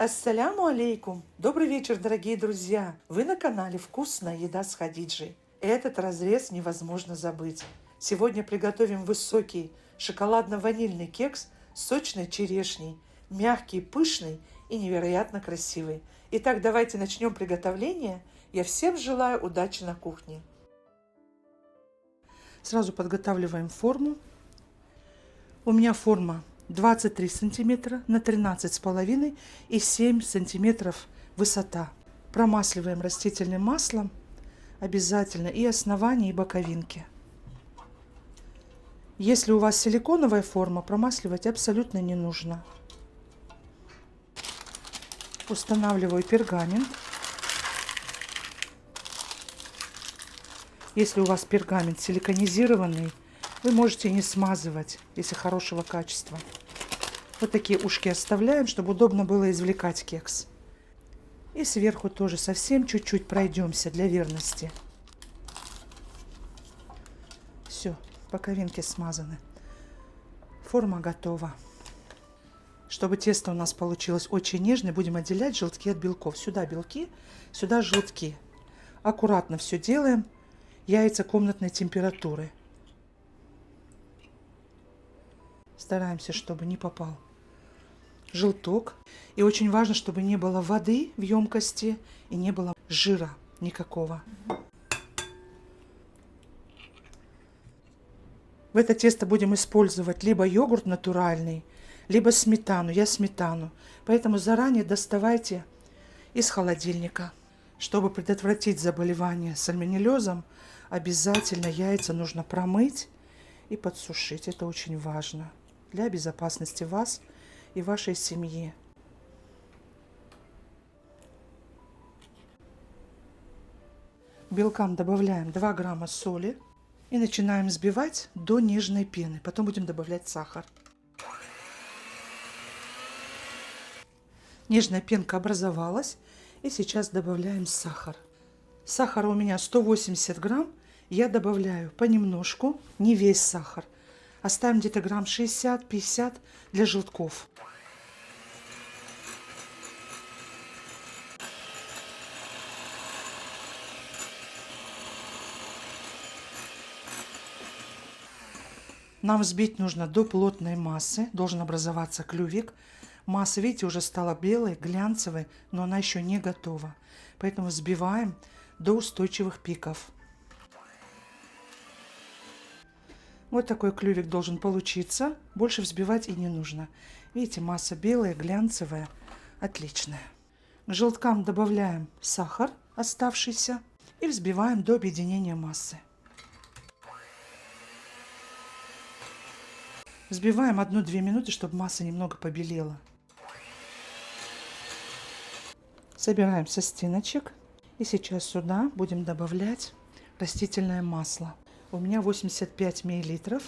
Ассаляму алейкум! Добрый вечер, дорогие друзья! Вы на канале «Вкусная еда с Хадиджей». Этот разрез невозможно забыть. Сегодня приготовим высокий шоколадно-ванильный кекс с сочной черешней. Мягкий, пышный и невероятно красивый. Итак, давайте начнем приготовление. Я всем желаю удачи на кухне. Сразу подготавливаем форму. У меня форма 23 сантиметра на 13,5 и 7 сантиметров высота. Промасливаем растительным маслом обязательно и основание, и боковинки. Если у вас силиконовая форма, промасливать абсолютно не нужно. Устанавливаю пергамент. Если у вас пергамент силиконизированный, вы можете не смазывать, если хорошего качества. Вот такие ушки оставляем, чтобы удобно было извлекать кекс. И сверху тоже совсем чуть-чуть пройдемся для верности. Все, боковинки смазаны. Форма готова. Чтобы тесто у нас получилось очень нежное, будем отделять желтки от белков. Сюда белки, сюда желтки. Аккуратно все делаем. Яйца комнатной температуры. Стараемся, чтобы не попал желток. И очень важно, чтобы не было воды в емкости и не было жира никакого. В это тесто будем использовать либо йогурт натуральный, либо сметану. Я сметану. Поэтому заранее доставайте из холодильника. Чтобы предотвратить заболевание сальмонеллезом, обязательно яйца нужно промыть и подсушить. Это очень важно для безопасности вас и вашей семьи. К белкам добавляем 2 грамма соли и начинаем взбивать до нежной пены. Потом будем добавлять сахар. Нежная пенка образовалась, и сейчас добавляем сахар. Сахара у меня 180 грамм. Я добавляю понемножку, не весь сахар. Оставим где-то грамм 60-50 для желтков. Нам взбить нужно до плотной массы. Должен образоваться клювик. Масса, видите, уже стала белой, глянцевой, но она еще не готова. Поэтому взбиваем до устойчивых пиков. Вот такой клювик должен получиться. Больше взбивать и не нужно. Видите, масса белая, глянцевая. Отличная. К желткам добавляем сахар оставшийся и взбиваем до объединения массы. Взбиваем 1-2 минуты, чтобы масса немного побелела. Собираем со стеночек. И сейчас сюда будем добавлять растительное масло. У меня 85 мл.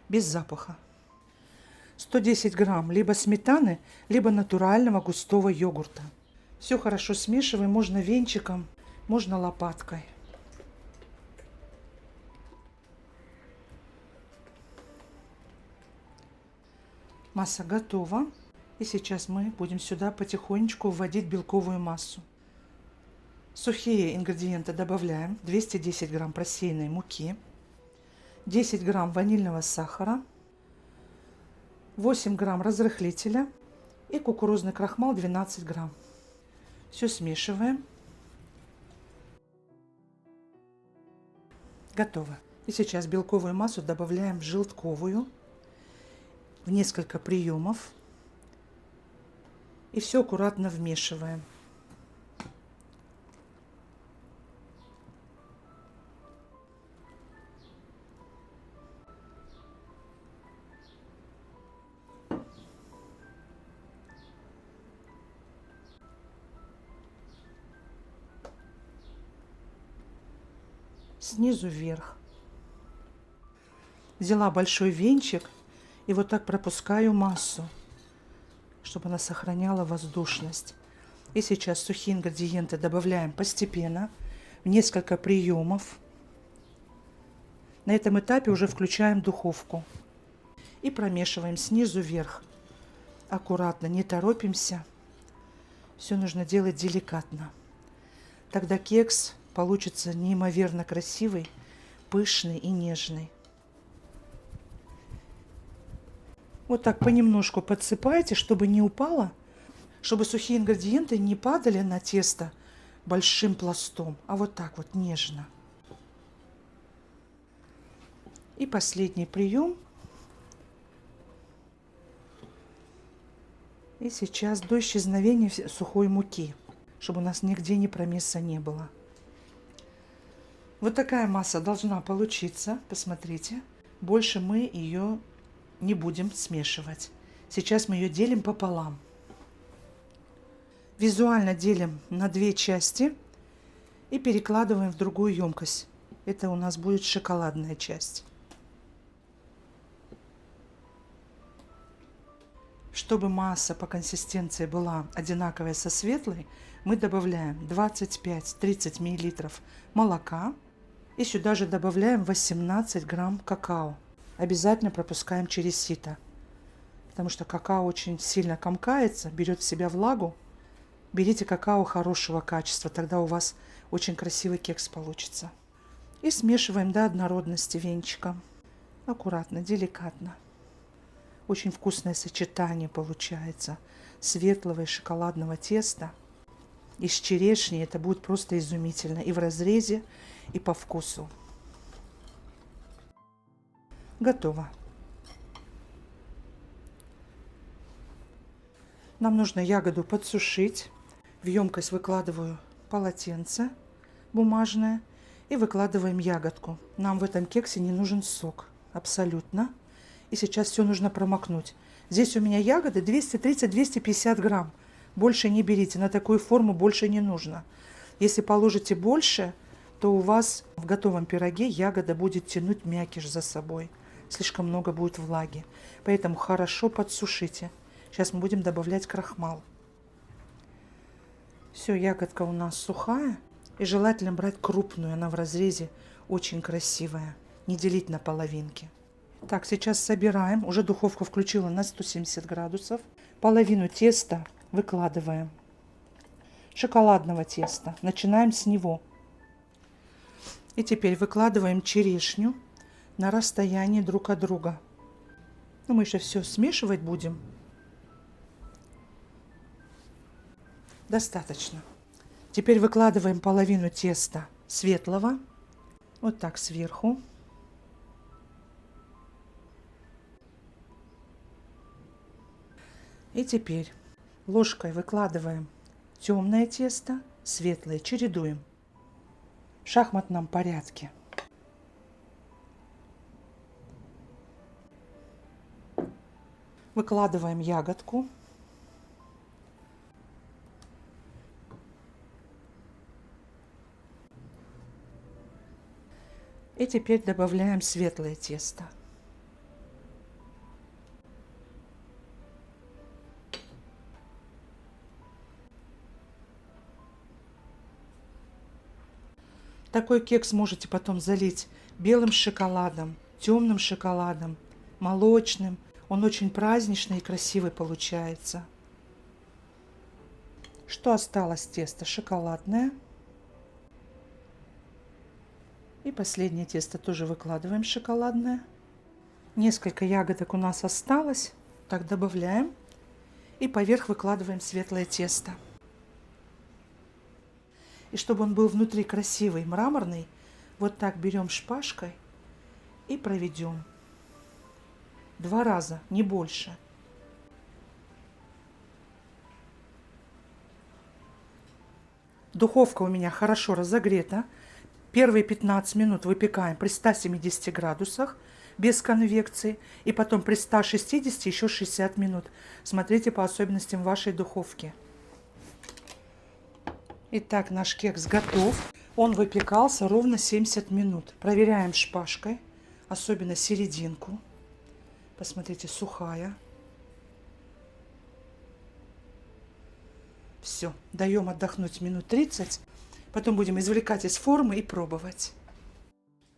Без запаха. 110 грамм либо сметаны, либо натурального густого йогурта. Все хорошо смешиваем. Можно венчиком, можно лопаткой. Масса готова. И сейчас мы будем сюда потихонечку вводить белковую массу. Сухие ингредиенты добавляем. 210 грамм просеянной муки, 10 грамм ванильного сахара, 8 грамм разрыхлителя и кукурузный крахмал 12 грамм. Все смешиваем. Готово. И сейчас белковую массу добавляем в желтковую в несколько приемов. И все аккуратно вмешиваем. Снизу вверх. Взяла большой венчик и вот так пропускаю массу, чтобы она сохраняла воздушность. И сейчас сухие ингредиенты добавляем постепенно, в несколько приемов. На этом этапе уже включаем духовку и промешиваем снизу вверх. Аккуратно, не торопимся. Все нужно делать деликатно. Тогда кекс получится неимоверно красивый, пышный и нежный. Вот так понемножку подсыпайте, чтобы не упало, чтобы сухие ингредиенты не падали на тесто большим пластом, а вот так вот нежно. И последний прием. И сейчас до исчезновения сухой муки, чтобы у нас нигде ни промеса не было. Вот такая масса должна получиться. Посмотрите. Больше мы ее не будем смешивать. Сейчас мы ее делим пополам. Визуально делим на две части и перекладываем в другую емкость. Это у нас будет шоколадная часть. Чтобы масса по консистенции была одинаковая со светлой, мы добавляем 25-30 мл молока и сюда же добавляем 18 грамм какао. Обязательно пропускаем через сито, потому что какао очень сильно комкается, берет в себя влагу. Берите какао хорошего качества, тогда у вас очень красивый кекс получится. И смешиваем до однородности венчиком. Аккуратно, деликатно. Очень вкусное сочетание получается светлого и шоколадного теста. И с черешней это будет просто изумительно. И в разрезе, и по вкусу. Готово. Нам нужно ягоду подсушить. В емкость выкладываю полотенце бумажное и выкладываем ягодку. Нам в этом кексе не нужен сок. Абсолютно. И сейчас все нужно промокнуть. Здесь у меня ягоды 230-250 грамм. Больше не берите. На такую форму больше не нужно. Если положите больше, то у вас в готовом пироге ягода будет тянуть мякиш за собой. Слишком много будет влаги. Поэтому хорошо подсушите. Сейчас мы будем добавлять крахмал. Все, ягодка у нас сухая. И желательно брать крупную. Она в разрезе очень красивая. Не делить на половинки. Так, сейчас собираем. Уже духовку включила на 170 градусов. Половину теста выкладываем. Шоколадного теста. Начинаем с него. И теперь выкладываем черешню на расстоянии друг от друга. Но мы еще все смешивать будем. Достаточно. Теперь выкладываем половину теста светлого. Вот так сверху. И теперь ложкой выкладываем темное тесто, светлое чередуем в шахматном порядке. Выкладываем ягодку. И теперь добавляем светлое тесто. Такой кекс можете потом залить белым шоколадом, темным шоколадом, молочным. Он очень праздничный и красивый получается. Что осталось? Тесто шоколадное. И последнее тесто тоже выкладываем шоколадное. Несколько ягодок у нас осталось. Так, добавляем. И поверх выкладываем светлое тесто. И чтобы он был внутри красивый, мраморный, вот так берем шпажкой и проведем. 2 раза, не больше. Духовка у меня хорошо разогрета. Первые 15 минут выпекаем при 170 градусах без конвекции. И потом при 160 еще 60 минут. Смотрите по особенностям вашей духовки. Итак, наш кекс готов. Он выпекался ровно 70 минут. Проверяем шпажкой, особенно серединку. Посмотрите, сухая. Все, даем отдохнуть минут 30. Потом будем извлекать из формы и пробовать.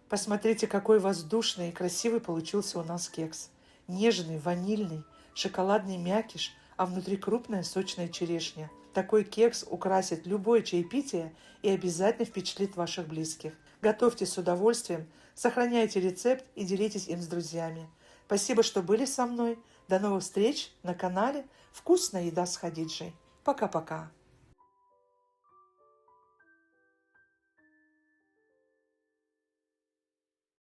Посмотрите, какой воздушный и красивый получился у нас кекс. Нежный, ванильный, шоколадный мякиш, а внутри крупная сочная черешня. Такой кекс украсит любое чаепитие и обязательно впечатлит ваших близких. Готовьте с удовольствием, сохраняйте рецепт и делитесь им с друзьями. Спасибо, что были со мной. До новых встреч на канале «Вкусная еда с Хадиджей». Пока-пока.